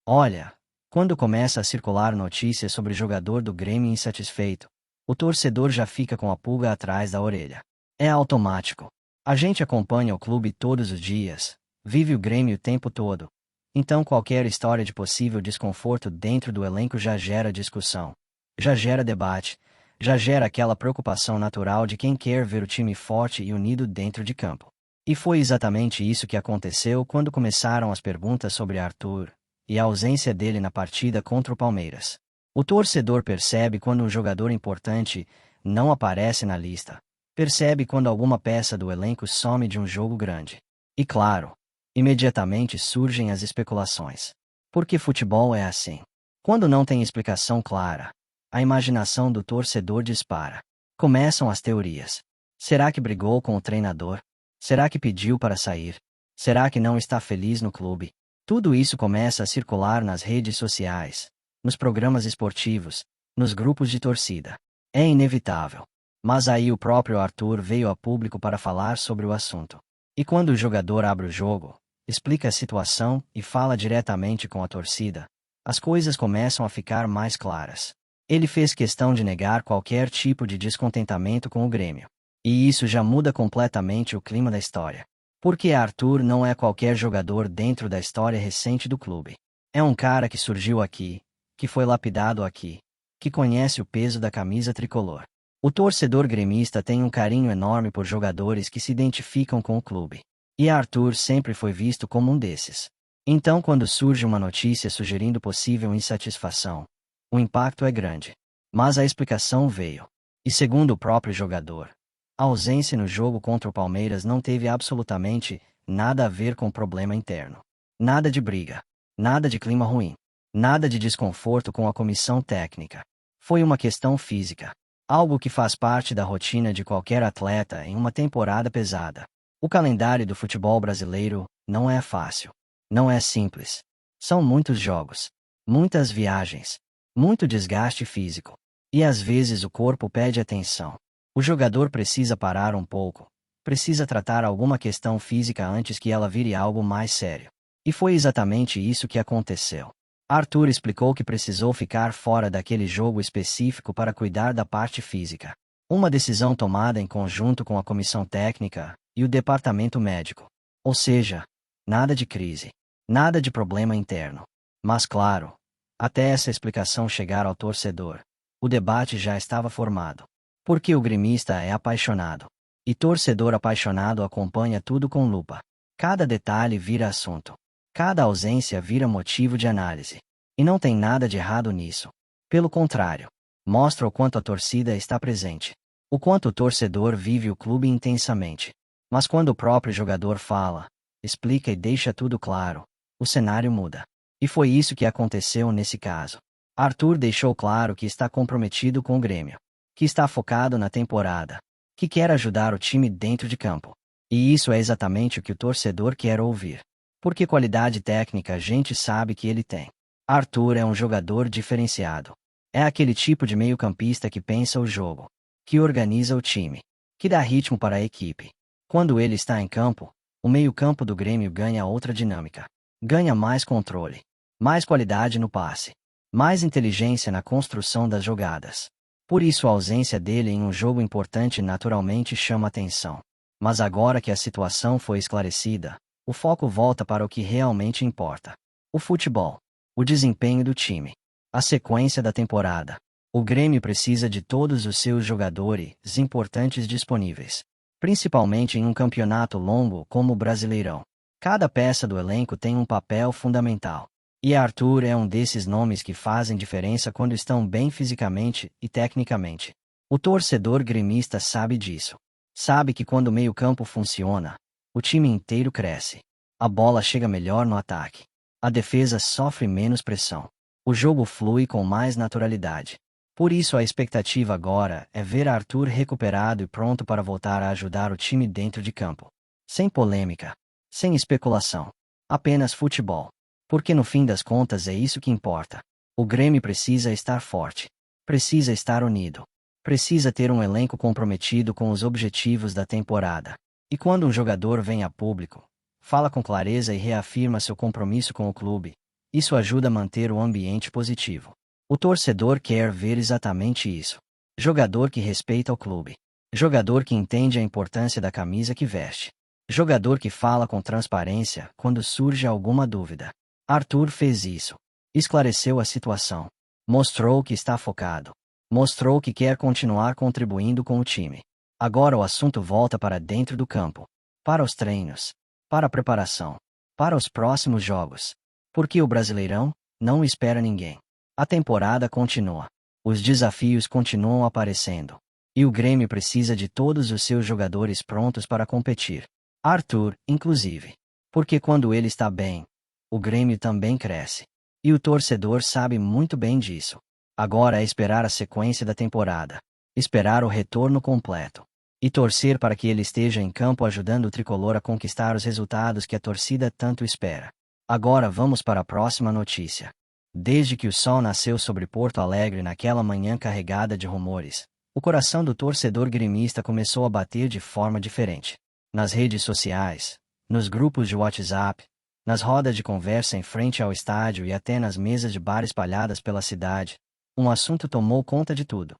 Olha, quando começa a circular notícias sobre jogador do Grêmio insatisfeito, o torcedor já fica com a pulga atrás da orelha. É automático. A gente acompanha o clube todos os dias, vive o Grêmio o tempo todo. Então qualquer história de possível desconforto dentro do elenco já gera discussão, já gera debate, já gera aquela preocupação natural de quem quer ver o time forte e unido dentro de campo. E foi exatamente isso que aconteceu quando começaram as perguntas sobre Arthur e a ausência dele na partida contra o Palmeiras. O torcedor percebe quando um jogador importante não aparece na lista. Percebe quando alguma peça do elenco some de um jogo grande. E claro, imediatamente surgem as especulações. Porque futebol é assim. Quando não tem explicação clara, a imaginação do torcedor dispara. Começam as teorias. Será que brigou com o treinador? Será que pediu para sair? Será que não está feliz no clube? Tudo isso começa a circular nas redes sociais, nos programas esportivos, nos grupos de torcida. É inevitável. Mas aí o próprio Arthur veio a público para falar sobre o assunto. E quando o jogador abre o jogo, explica a situação e fala diretamente com a torcida, as coisas começam a ficar mais claras. Ele fez questão de negar qualquer tipo de descontentamento com o Grêmio. E isso já muda completamente o clima da história. Porque Arthur não é qualquer jogador dentro da história recente do clube. É um cara que surgiu aqui, que foi lapidado aqui, que conhece o peso da camisa tricolor. O torcedor gremista tem um carinho enorme por jogadores que se identificam com o clube. E Arthur sempre foi visto como um desses. Então, quando surge uma notícia sugerindo possível insatisfação, o impacto é grande. Mas a explicação veio. E segundo o próprio jogador, a ausência no jogo contra o Palmeiras não teve absolutamente nada a ver com problema interno. Nada de briga. Nada de clima ruim. Nada de desconforto com a comissão técnica. Foi uma questão física. Algo que faz parte da rotina de qualquer atleta em uma temporada pesada. O calendário do futebol brasileiro não é fácil. Não é simples. São muitos jogos. Muitas viagens. Muito desgaste físico. E às vezes o corpo pede atenção. O jogador precisa parar um pouco, precisa tratar alguma questão física antes que ela vire algo mais sério. E foi exatamente isso que aconteceu. Arthur explicou que precisou ficar fora daquele jogo específico para cuidar da parte física. Uma decisão tomada em conjunto com a comissão técnica e o departamento médico. Ou seja, nada de crise, nada de problema interno. Mas claro, até essa explicação chegar ao torcedor, o debate já estava formado. Porque o gremista é apaixonado. E torcedor apaixonado acompanha tudo com lupa. Cada detalhe vira assunto. Cada ausência vira motivo de análise. E não tem nada de errado nisso. Pelo contrário, mostra o quanto a torcida está presente. O quanto o torcedor vive o clube intensamente. Mas quando o próprio jogador fala, explica e deixa tudo claro, o cenário muda. E foi isso que aconteceu nesse caso. Arthur deixou claro que está comprometido com o Grêmio. Que está focado na temporada, que quer ajudar o time dentro de campo. E isso é exatamente o que o torcedor quer ouvir. Porque qualidade técnica a gente sabe que ele tem. Arthur é um jogador diferenciado. É aquele tipo de meio-campista que pensa o jogo, que organiza o time, que dá ritmo para a equipe. Quando ele está em campo, o meio-campo do Grêmio ganha outra dinâmica. Ganha mais controle, mais qualidade no passe, mais inteligência na construção das jogadas. Por isso a ausência dele em um jogo importante naturalmente chama atenção. Mas agora que a situação foi esclarecida, o foco volta para o que realmente importa. O futebol. O desempenho do time. A sequência da temporada. O Grêmio precisa de todos os seus jogadores importantes disponíveis. Principalmente em um campeonato longo como o Brasileirão. Cada peça do elenco tem um papel fundamental. E Arthur é um desses nomes que fazem diferença quando estão bem fisicamente e tecnicamente. O torcedor gremista sabe disso. Sabe que quando o meio-campo funciona, o time inteiro cresce. A bola chega melhor no ataque. A defesa sofre menos pressão. O jogo flui com mais naturalidade. Por isso a expectativa agora é ver Arthur recuperado e pronto para voltar a ajudar o time dentro de campo. Sem polêmica. Sem especulação. Apenas futebol. Porque no fim das contas é isso que importa. O Grêmio precisa estar forte. Precisa estar unido. Precisa ter um elenco comprometido com os objetivos da temporada. E quando um jogador vem a público, fala com clareza e reafirma seu compromisso com o clube, Isso ajuda a manter o ambiente positivo. O torcedor quer ver exatamente isso. Jogador que respeita o clube. Jogador que entende a importância da camisa que veste. Jogador que fala com transparência quando surge alguma dúvida. Arthur fez isso. Esclareceu a situação. Mostrou que está focado. Mostrou que quer continuar contribuindo com o time. Agora o assunto volta para dentro do campo. Para os treinos. Para a preparação. Para os próximos jogos. Porque o Brasileirão não espera ninguém. A temporada continua. Os desafios continuam aparecendo. E o Grêmio precisa de todos os seus jogadores prontos para competir. Arthur, inclusive. Porque quando ele está bem, o Grêmio também cresce. E o torcedor sabe muito bem disso. Agora é esperar a sequência da temporada. Esperar o retorno completo. E torcer para que ele esteja em campo ajudando o tricolor a conquistar os resultados que a torcida tanto espera. Agora vamos para a próxima notícia. Desde que o sol nasceu sobre Porto Alegre naquela manhã carregada de rumores, o coração do torcedor gremista começou a bater de forma diferente. Nas redes sociais, nos grupos de WhatsApp, nas rodas de conversa em frente ao estádio e até nas mesas de bar espalhadas pela cidade, um assunto tomou conta de tudo.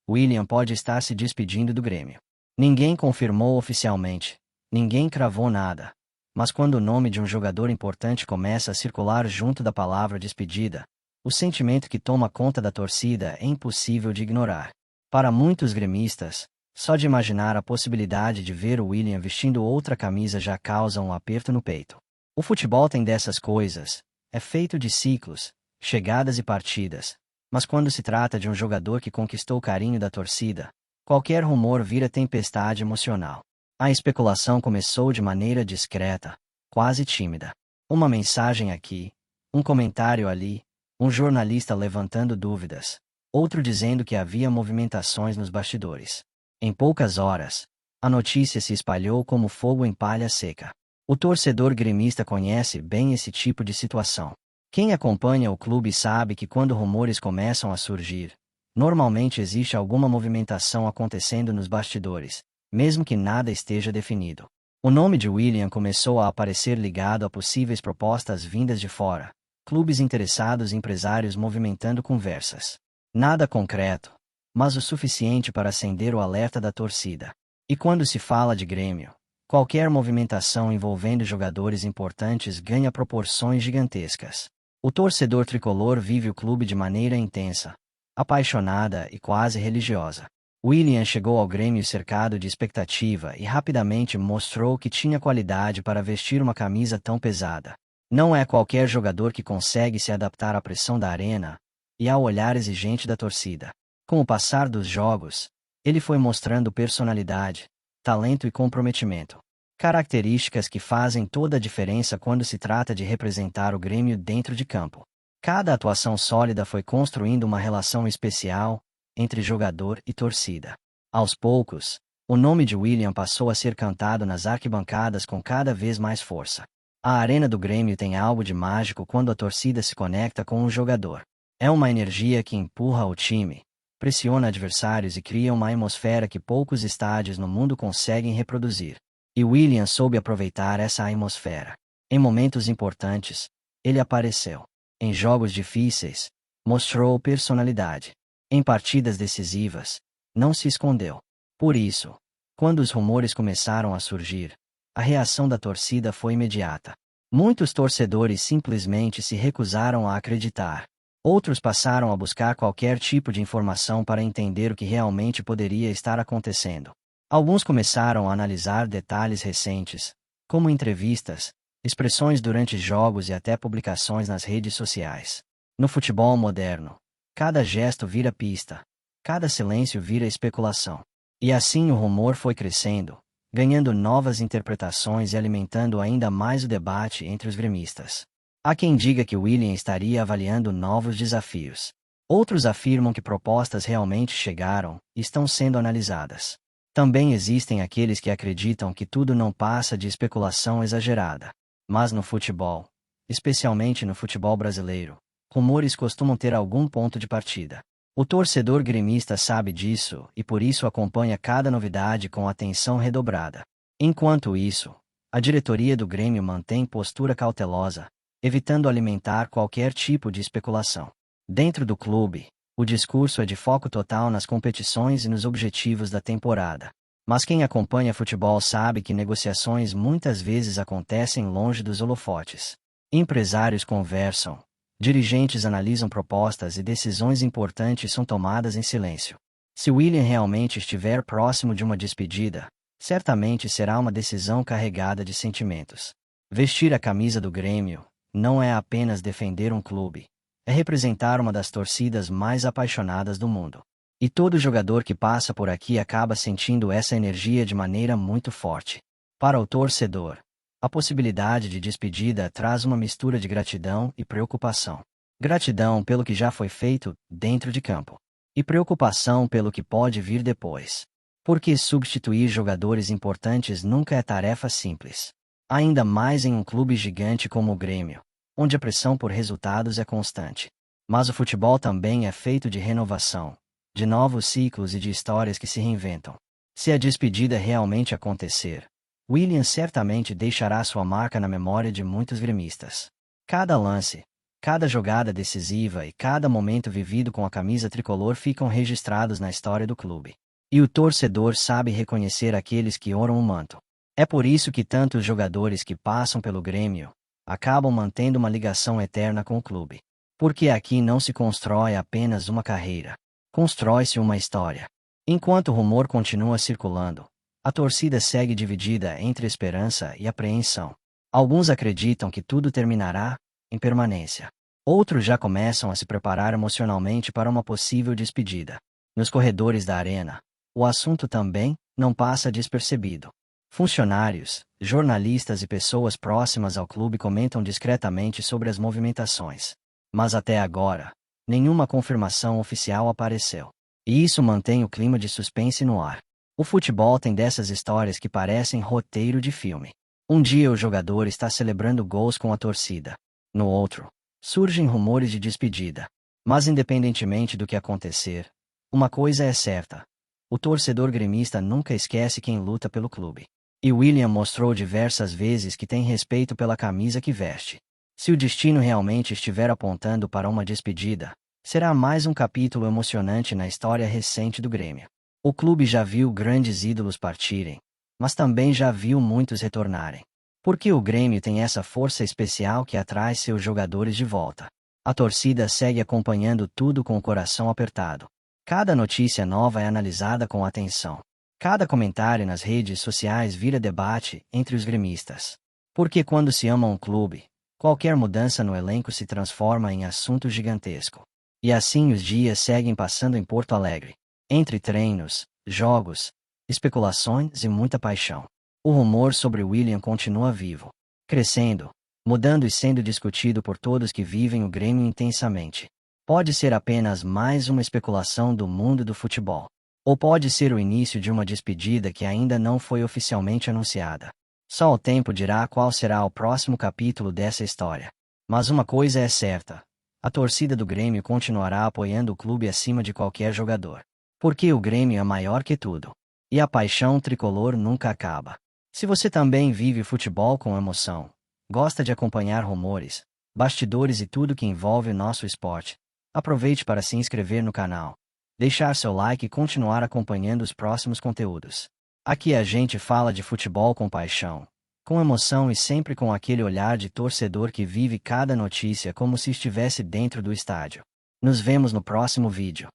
William pode estar se despedindo do Grêmio. Ninguém confirmou oficialmente, ninguém cravou nada. Mas quando o nome de um jogador importante começa a circular junto da palavra despedida, o sentimento que toma conta da torcida é impossível de ignorar. Para muitos gremistas, só de imaginar a possibilidade de ver o William vestindo outra camisa já causa um aperto no peito. O futebol tem dessas coisas, é feito de ciclos, chegadas e partidas, mas quando se trata de um jogador que conquistou o carinho da torcida, qualquer rumor vira tempestade emocional. A especulação começou de maneira discreta, quase tímida. Uma mensagem aqui, um comentário ali, um jornalista levantando dúvidas, outro dizendo que havia movimentações nos bastidores. Em poucas horas, a notícia se espalhou como fogo em palha seca. O torcedor gremista conhece bem esse tipo de situação. Quem acompanha o clube sabe que quando rumores começam a surgir, normalmente existe alguma movimentação acontecendo nos bastidores, mesmo que nada esteja definido. O nome de William começou a aparecer ligado a possíveis propostas vindas de fora, clubes interessados e empresários movimentando conversas. Nada concreto, mas o suficiente para acender o alerta da torcida. E quando se fala de Grêmio, qualquer movimentação envolvendo jogadores importantes ganha proporções gigantescas. O torcedor tricolor vive o clube de maneira intensa, apaixonada e quase religiosa. William chegou ao Grêmio cercado de expectativa e rapidamente mostrou que tinha qualidade para vestir uma camisa tão pesada. Não é qualquer jogador que consegue se adaptar à pressão da arena e ao olhar exigente da torcida. Com o passar dos jogos, ele foi mostrando personalidade, talento e comprometimento. Características que fazem toda a diferença quando se trata de representar o Grêmio dentro de campo. Cada atuação sólida foi construindo uma relação especial entre jogador e torcida. Aos poucos, o nome de William passou a ser cantado nas arquibancadas com cada vez mais força. A arena do Grêmio tem algo de mágico quando a torcida se conecta com o jogador. É uma energia que empurra o time, pressiona adversários e cria uma atmosfera que poucos estádios no mundo conseguem reproduzir. E William soube aproveitar essa atmosfera. Em momentos importantes, ele apareceu. Em jogos difíceis, mostrou personalidade. Em partidas decisivas, não se escondeu. Por isso, quando os rumores começaram a surgir, a reação da torcida foi imediata. Muitos torcedores simplesmente se recusaram a acreditar. Outros passaram a buscar qualquer tipo de informação para entender o que realmente poderia estar acontecendo. Alguns começaram a analisar detalhes recentes, como entrevistas, expressões durante jogos e até publicações nas redes sociais. No futebol moderno, cada gesto vira pista, cada silêncio vira especulação. E assim o rumor foi crescendo, ganhando novas interpretações e alimentando ainda mais o debate entre os gremistas. Há quem diga que William estaria avaliando novos desafios. Outros afirmam que propostas realmente chegaram e estão sendo analisadas. Também existem aqueles que acreditam que tudo não passa de especulação exagerada. Mas no futebol, especialmente no futebol brasileiro, rumores costumam ter algum ponto de partida. O torcedor gremista sabe disso e por isso acompanha cada novidade com atenção redobrada. Enquanto isso, a diretoria do Grêmio mantém postura cautelosa, evitando alimentar qualquer tipo de especulação. Dentro do clube, o discurso é de foco total nas competições e nos objetivos da temporada. Mas quem acompanha futebol sabe que negociações muitas vezes acontecem longe dos holofotes. Empresários conversam, dirigentes analisam propostas e decisões importantes são tomadas em silêncio. Se Willian realmente estiver próximo de uma despedida, certamente será uma decisão carregada de sentimentos. Vestir a camisa do Grêmio não é apenas defender um clube, é representar uma das torcidas mais apaixonadas do mundo. E todo jogador que passa por aqui acaba sentindo essa energia de maneira muito forte. Para o torcedor, a possibilidade de despedida traz uma mistura de gratidão e preocupação. Gratidão pelo que já foi feito dentro de campo, e preocupação pelo que pode vir depois. Porque substituir jogadores importantes nunca é tarefa simples. Ainda mais em um clube gigante como o Grêmio, onde a pressão por resultados é constante. Mas o futebol também é feito de renovação, de novos ciclos e de histórias que se reinventam. Se a despedida realmente acontecer, Willian certamente deixará sua marca na memória de muitos gremistas. Cada lance, cada jogada decisiva e cada momento vivido com a camisa tricolor ficam registrados na história do clube. E o torcedor sabe reconhecer aqueles que oram o manto. É por isso que tantos jogadores que passam pelo Grêmio acabam mantendo uma ligação eterna com o clube. Porque aqui não se constrói apenas uma carreira. Constrói-se uma história. Enquanto o rumor continua circulando, a torcida segue dividida entre esperança e apreensão. Alguns acreditam que tudo terminará em permanência. Outros já começam a se preparar emocionalmente para uma possível despedida. Nos corredores da arena, o assunto também não passa despercebido. Funcionários, jornalistas e pessoas próximas ao clube comentam discretamente sobre as movimentações. Mas até agora, nenhuma confirmação oficial apareceu. E isso mantém o clima de suspense no ar. O futebol tem dessas histórias que parecem roteiro de filme. Um dia o jogador está celebrando gols com a torcida. No outro, surgem rumores de despedida. Mas independentemente do que acontecer, uma coisa é certa. O torcedor gremista nunca esquece quem luta pelo clube. E Willian mostrou diversas vezes que tem respeito pela camisa que veste. Se o destino realmente estiver apontando para uma despedida, será mais um capítulo emocionante na história recente do Grêmio. O clube já viu grandes ídolos partirem, mas também já viu muitos retornarem. Porque o Grêmio tem essa força especial que atrai seus jogadores de volta. A torcida segue acompanhando tudo com o coração apertado. Cada notícia nova é analisada com atenção. Cada comentário nas redes sociais vira debate entre os gremistas. Porque quando se ama um clube, qualquer mudança no elenco se transforma em assunto gigantesco. E assim os dias seguem passando em Porto Alegre. Entre treinos, jogos, especulações e muita paixão. O rumor sobre Willian continua vivo, crescendo, mudando e sendo discutido por todos que vivem o Grêmio intensamente. Pode ser apenas mais uma especulação do mundo do futebol. Ou pode ser o início de uma despedida que ainda não foi oficialmente anunciada. Só o tempo dirá qual será o próximo capítulo dessa história. Mas uma coisa é certa: a torcida do Grêmio continuará apoiando o clube acima de qualquer jogador. Porque o Grêmio é maior que tudo. E a paixão tricolor nunca acaba. Se você também vive futebol com emoção, gosta de acompanhar rumores, bastidores e tudo que envolve o nosso esporte, aproveite para se inscrever no canal, deixar seu like e continuar acompanhando os próximos conteúdos. Aqui a gente fala de futebol com paixão, com emoção e sempre com aquele olhar de torcedor que vive cada notícia como se estivesse dentro do estádio. Nos vemos no próximo vídeo.